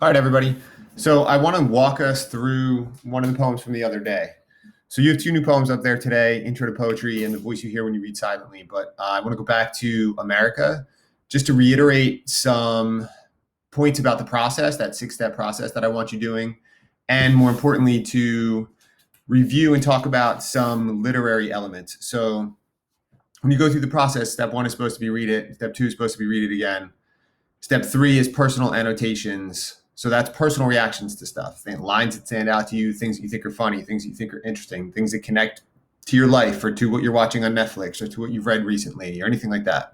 All right, everybody. So I want to walk us through one of the poems from the other day. So you have two new poems up there today, Intro to Poetry and The Voice You Hear When You Read Silently. But I want to go back to America just to reiterate some points about the process, that 6-step process that I want you doing. And more importantly, to review and talk about some literary elements. So when you go through the process, step 1 is supposed to be read it. Step 2 is supposed to be read it again. Step 3 is personal annotations. So that's personal reactions to stuff, lines that stand out to you, things that you think are funny, things that you think are interesting, things that connect to your life or to what you're watching on Netflix or to what you've read recently or anything like that.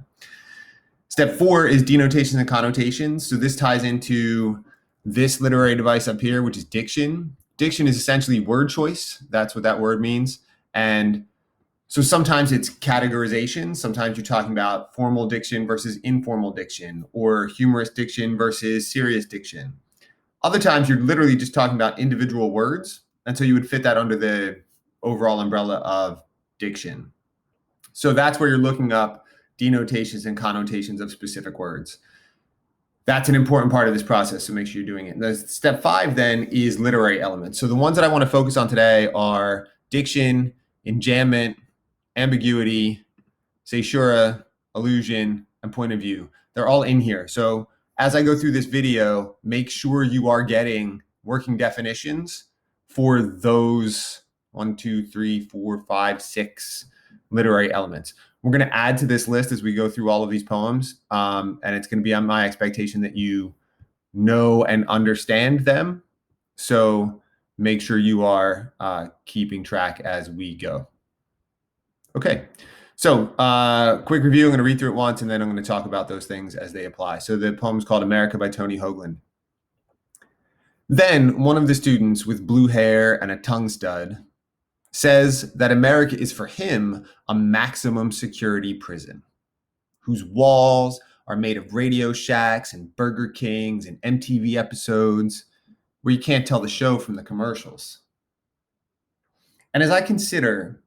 Step 4 is denotations and connotations. So this ties into this literary device up here, which is diction. Diction is essentially word choice. That's what that word means. And so sometimes it's categorization. Sometimes you're talking about formal diction versus informal diction, or humorous diction versus serious diction. Other times you're literally just talking about individual words, and so you would fit that under the overall umbrella of diction. So that's where you're looking up denotations and connotations of specific words. That's an important part of this process, so make sure you're doing it. The step 5 then is literary elements. So the ones that I want to focus on today are diction, enjambment, ambiguity, caesura, allusion, and point of view. They're all in here. So as I go through this video, make sure you are getting working definitions for those 1, 2, 3, 4, 5, 6 literary elements. We're going to add to this list as we go through all of these poems, and it's going to be on my expectation that you know and understand them. So make sure you are keeping track as we go. Okay. So quick review. I'm going to read through it once, and then I'm going to talk about those things as they apply. So the poem is called America by Tony Hoagland. Then one of the students with blue hair and a tongue stud says that America is for him a maximum security prison, whose walls are made of Radio Shacks and Burger Kings and MTV episodes where you can't tell the show from the commercials. And as I consider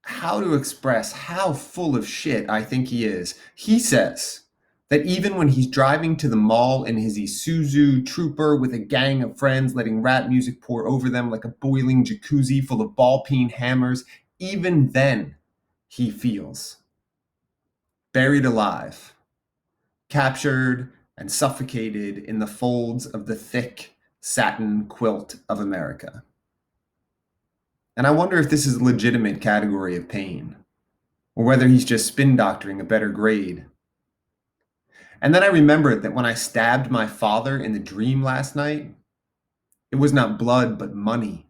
how to express how full of shit I think he is, he says that even when he's driving to the mall in his Isuzu Trooper with a gang of friends letting rap music pour over them like a boiling jacuzzi full of ball-peen hammers, even then he feels buried alive, captured and suffocated in the folds of the thick satin quilt of America. And I wonder if this is a legitimate category of pain, or whether he's just spin doctoring a better grade. And then I remembered that when I stabbed my father in the dream last night, it was not blood, but money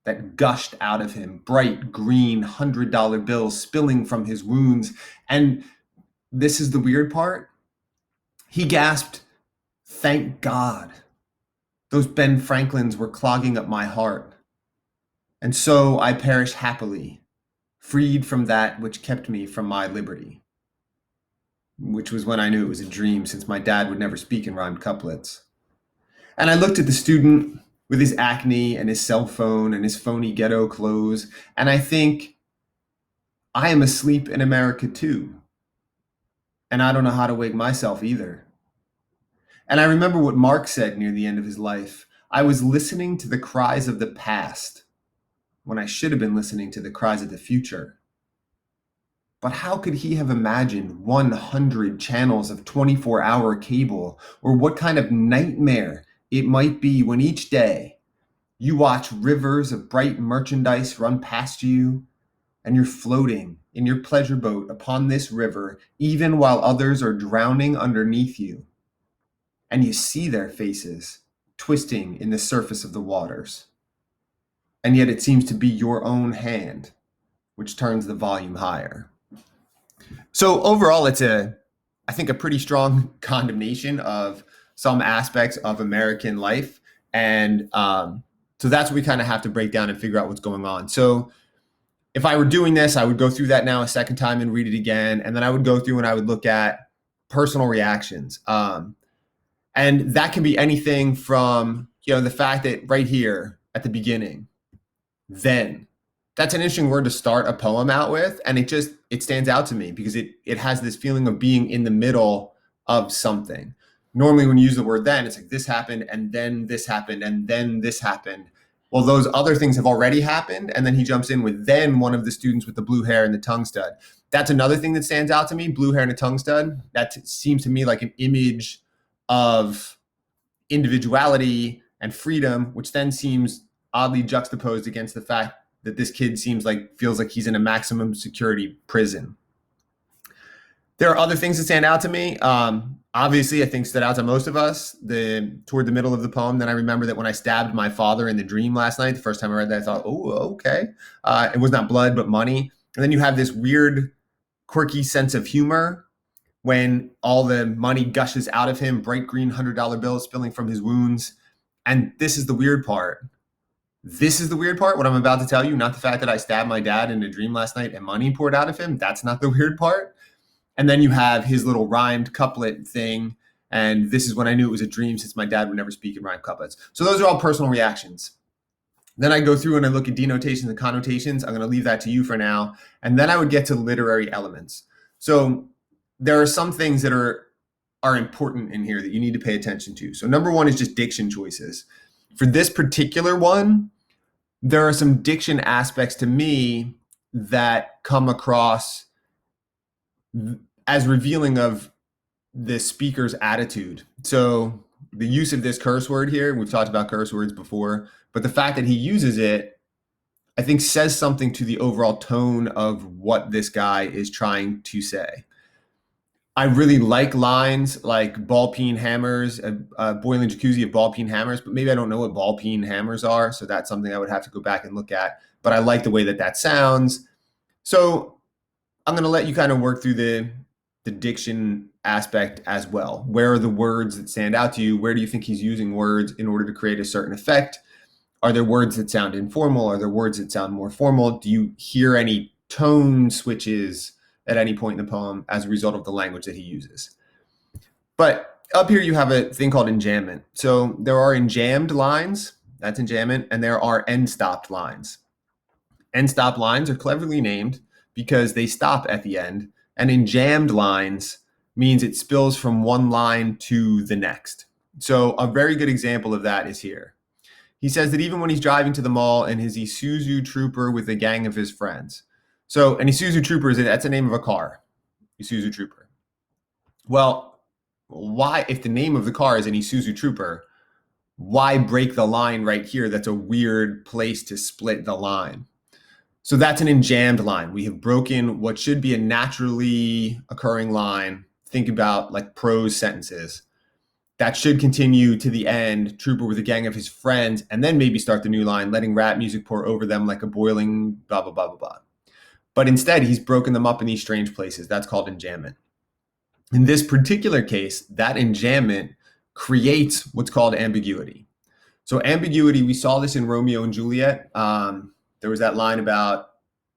that gushed out of him, bright green $100 bills spilling from his wounds. And this is the weird part. He gasped, "Thank God. Those Ben Franklins were clogging up my heart. And so I perish happily, freed from that which kept me from my liberty." Which was when I knew it was a dream, since my dad would never speak in rhymed couplets. And I looked at the student with his acne and his cell phone and his phony ghetto clothes, and I think, I am asleep in America too. And I don't know how to wake myself either. And I remember what Mark said near the end of his life. I was listening to the cries of the past when I should have been listening to the cries of the future. But how could he have imagined 100 channels of 24-hour cable, or what kind of nightmare it might be when each day you watch rivers of bright merchandise run past you, and you're floating in your pleasure boat upon this river, even while others are drowning underneath you, and you see their faces twisting in the surface of the waters. And yet it seems to be your own hand which turns the volume higher. So overall, it's I think a pretty strong condemnation of some aspects of American life. And so that's what we kind of have to break down and figure out what's going on. So if I were doing this, I would go through that now a second time and read it again. And then I would go through and I would look at personal reactions. And that can be anything from, the fact that right here at the beginning, then, that's an interesting word to start a poem out with. And it stands out to me because it has this feeling of being in the middle of something. Normally when you use the word then, it's like this happened and then this happened and then this happened. Well, those other things have already happened. And then he jumps in with then one of the students with the blue hair and the tongue stud. That's another thing that stands out to me, blue hair and a tongue stud. That seems to me like an image of individuality and freedom, which then seems oddly juxtaposed against the fact that this kid feels like he's in a maximum security prison. There are other things that stand out to me. Obviously, I think stood out to most of us toward the middle of the poem. Then I remember that when I stabbed my father in the dream last night, the first time I read that, I thought, oh, okay. It was not blood, but money. And then you have this weird, quirky sense of humor when all the money gushes out of him, bright green $100 bills spilling from his wounds. And this is the weird part. This is the weird part, what I'm about to tell you, not the fact that I stabbed my dad in a dream last night and money poured out of him. That's not the weird part. And then you have his little rhymed couplet thing. And this is when I knew it was a dream, since my dad would never speak in rhymed couplets. So those are all personal reactions. Then I go through and I look at denotations and connotations. I'm going to leave that to you for now. And then I would get to literary elements. So there are some things that are important in here that you need to pay attention to. So number one is just diction choices. For this particular one, there are some diction aspects to me that come across as revealing of the speaker's attitude. So the use of this curse word here, we've talked about curse words before, but the fact that he uses it, I think, says something to the overall tone of what this guy is trying to say. I really like lines like ball peen hammers, boiling jacuzzi of ball peen hammers, but maybe I don't know what ball peen hammers are. So that's something I would have to go back and look at. But I like the way that sounds. So I'm going to let you kind of work through the diction aspect as well. Where are the words that stand out to you? Where do you think he's using words in order to create a certain effect? Are there words that sound informal? Are there words that sound more formal? Do you hear any tone switches at any point in the poem as a result of the language that he uses? But up here you have a thing called enjambment. So there are enjambed lines, that's enjambment, and there are end-stopped lines. End-stopped lines are cleverly named because they stop at the end, and enjambed lines means it spills from one line to the next. So a very good example of that is here. He says that even when he's driving to the mall in his Isuzu Trooper with a gang of his friends. So an Isuzu Trooper, that's the name of a car, Isuzu Trooper. Well, why, if the name of the car is an Isuzu Trooper, why break the line right here? That's a weird place to split the line. So that's an enjambed line. We have broken what should be a naturally occurring line. Think about like prose sentences. That should continue to the end, Trooper with a gang of his friends, and then maybe start the new line, letting rap music pour over them like a boiling blah, blah, blah, blah, blah. But instead, he's broken them up in these strange places. That's called enjambment. In this particular case, that enjambment creates what's called ambiguity. So ambiguity, we saw this in Romeo and Juliet. There was that line about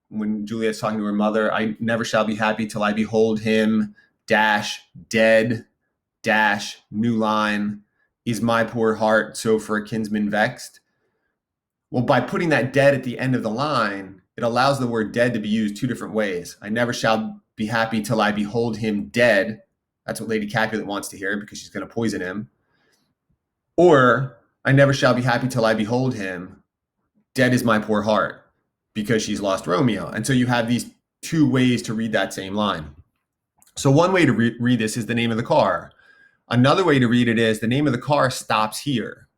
when Juliet's talking to her mother, I never shall be happy till I behold him, dash, dead, dash, new line, is my poor heart so for a kinsman vexed? Well, by putting that dead at the end of the line, it allows the word dead to be used two different ways. I never shall be happy till I behold him dead. That's what Lady Capulet wants to hear because she's going to poison him. Or I never shall be happy till I behold him, dead is my poor heart, because she's lost Romeo. And so you have these two ways to read that same line. So one way to read this is the name of the car. Another way to read it is the name of the car stops here,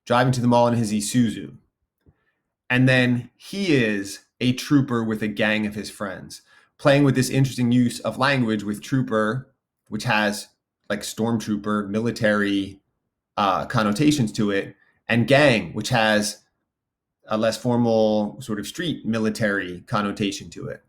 driving to the mall in his Isuzu. And then he is a trooper with a gang of his friends, playing with this interesting use of language with trooper, which has like stormtrooper, military connotations to it, and gang, which has a less formal sort of street military connotation to it.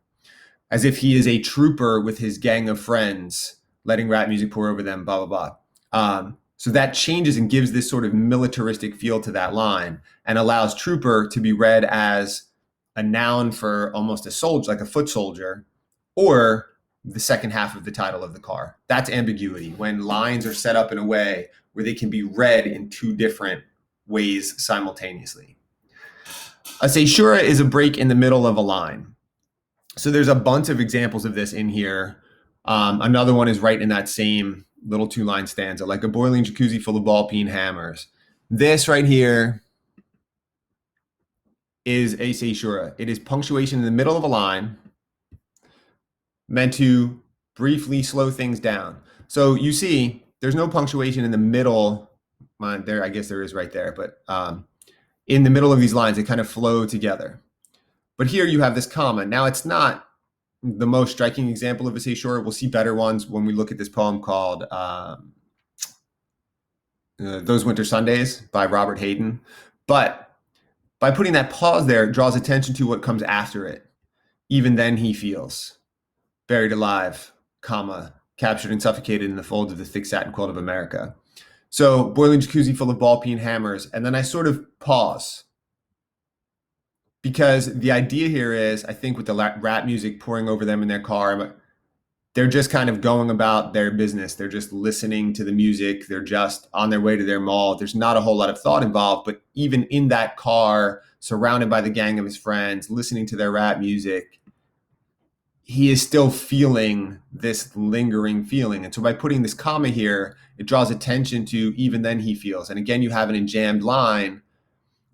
As if he is a trooper with his gang of friends, letting rap music pour over them, blah, blah, blah. So that changes and gives this sort of militaristic feel to that line and allows trooper to be read as a noun for almost a soldier, like a foot soldier, or the second half of the title of the car. That's ambiguity, when lines are set up in a way where they can be read in two different ways simultaneously. A caesura is a break in the middle of a line. So there's a bunch of examples of this in here. Another one is right in that same little two-line stanza, like a boiling jacuzzi full of ball-peen hammers. This right here is a caesura. It is punctuation in the middle of a line meant to briefly slow things down. So you see, there's no punctuation in the middle. There, I guess there is right there, but in the middle of these lines, they kind of flow together. But here you have this comma. Now it's not the most striking example of a caesura. We'll see better ones when we look at this poem called Those Winter Sundays by Robert Hayden. But by putting that pause there, it draws attention to what comes after it. Even then he feels buried alive, comma, captured and suffocated in the folds of the thick satin quilt of America. So boiling jacuzzi full of ball-peen hammers. And then I sort of pause because the idea here is, I think with the rap music pouring over them in their car, they're just kind of going about their business. They're just listening to the music. They're just on their way to their mall. There's not a whole lot of thought involved, but even in that car, surrounded by the gang of his friends, listening to their rap music, he is still feeling this lingering feeling. And so by putting this comma here, it draws attention to even then he feels. And again, you have an enjambed line,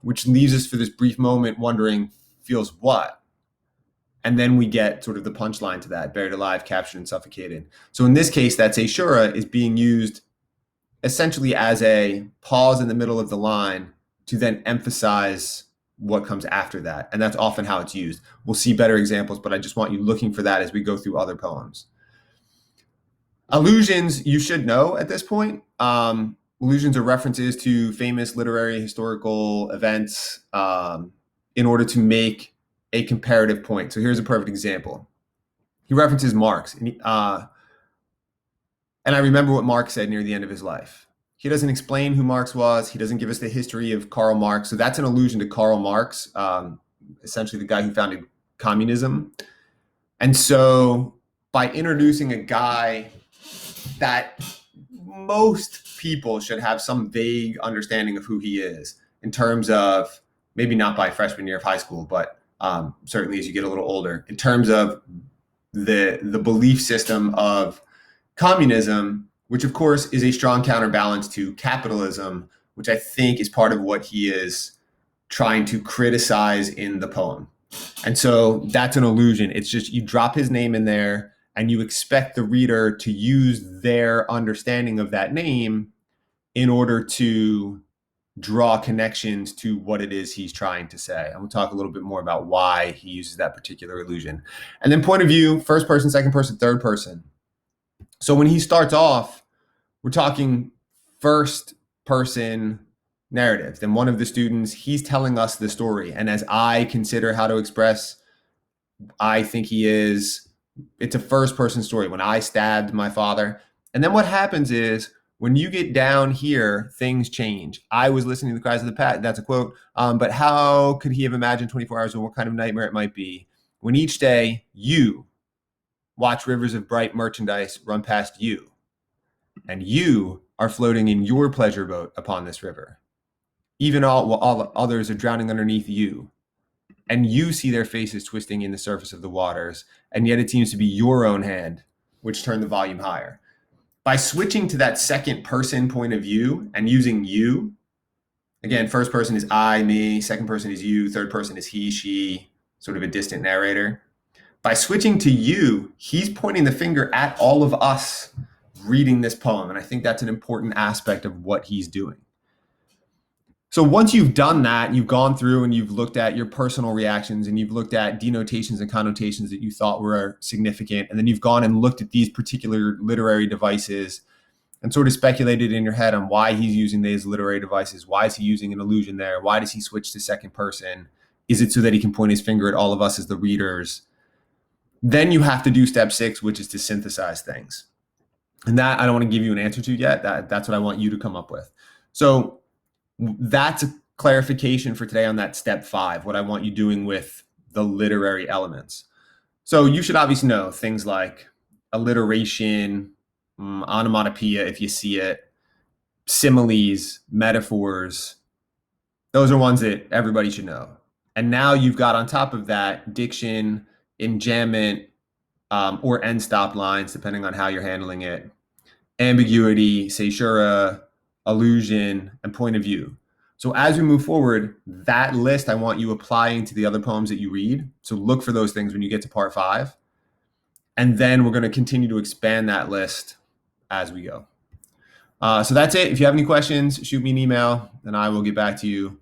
which leaves us for this brief moment wondering, feels what? And then we get sort of the punchline to that, buried alive, captured and suffocated. So in this case, that caesura is being used essentially as a pause in the middle of the line to then emphasize what comes after that. And that's often how it's used. We'll see better examples, but I just want you looking for that as we go through other poems. Allusions, you should know at this point. Allusions are references to famous literary historical events in order to make a comparative point. So here's a perfect example. He references Marx, and I remember what Marx said near the end of his life. He doesn't explain who Marx was. He doesn't give us the history of Karl Marx. So that's an allusion to Karl Marx, essentially the guy who founded communism. And so by introducing a guy that most people should have some vague understanding of who he is in terms of, maybe not by freshman year of high school, but certainly as you get a little older, in terms of the belief system of communism, which of course is a strong counterbalance to capitalism, which I think is part of what he is trying to criticize in the poem. And so that's an allusion. It's just you drop his name in there and you expect the reader to use their understanding of that name in order to draw connections to what it is he's trying to say. And we'll talk a little bit more about why he uses that particular allusion. And then point of view, first person, second person, third person. So when he starts off, we're talking first person narrative. Then one of the students, he's telling us the story. And as I consider how to express, I think he is, it's a first person story. When I stabbed my father. And then what happens is when you get down here, things change. I was listening to the cries of the Pat. That's a quote. But how could he have imagined 24 hours and what kind of nightmare it might be when each day you watch rivers of bright merchandise run past you, and you are floating in your pleasure boat upon this river. Even all others are drowning underneath you, and you see their faces twisting in the surface of the waters, and yet it seems to be your own hand which turned the volume higher. By switching to that second person point of view and using you, again, first person is I, me, second person is you, third person is he, she, sort of a distant narrator. By switching to you, he's pointing the finger at all of us reading this poem. And I think that's an important aspect of what he's doing. So once you've done that, you've gone through and you've looked at your personal reactions and you've looked at denotations and connotations that you thought were significant. And then you've gone and looked at these particular literary devices and sort of speculated in your head on why he's using these literary devices. Why is he using an allusion there? Why does he switch to second person? Is it so that he can point his finger at all of us as the readers? Then you have to do step 6, which is to synthesize things. And that I don't want to give you an answer to yet. That's what I want you to come up with. So that's a clarification for today on that step 5, what I want you doing with the literary elements. So you should obviously know things like alliteration, onomatopoeia, if you see it, similes, metaphors. Those are ones that everybody should know. And now you've got on top of that diction, enjambment, or end stop lines, depending on how you're handling it, ambiguity, caesura, allusion, and point of view. So as we move forward, that list I want you applying to the other poems that you read. So look for those things when you get to part 5. And then we're going to continue to expand that list as we go. So that's it. If you have any questions, shoot me an email and I will get back to you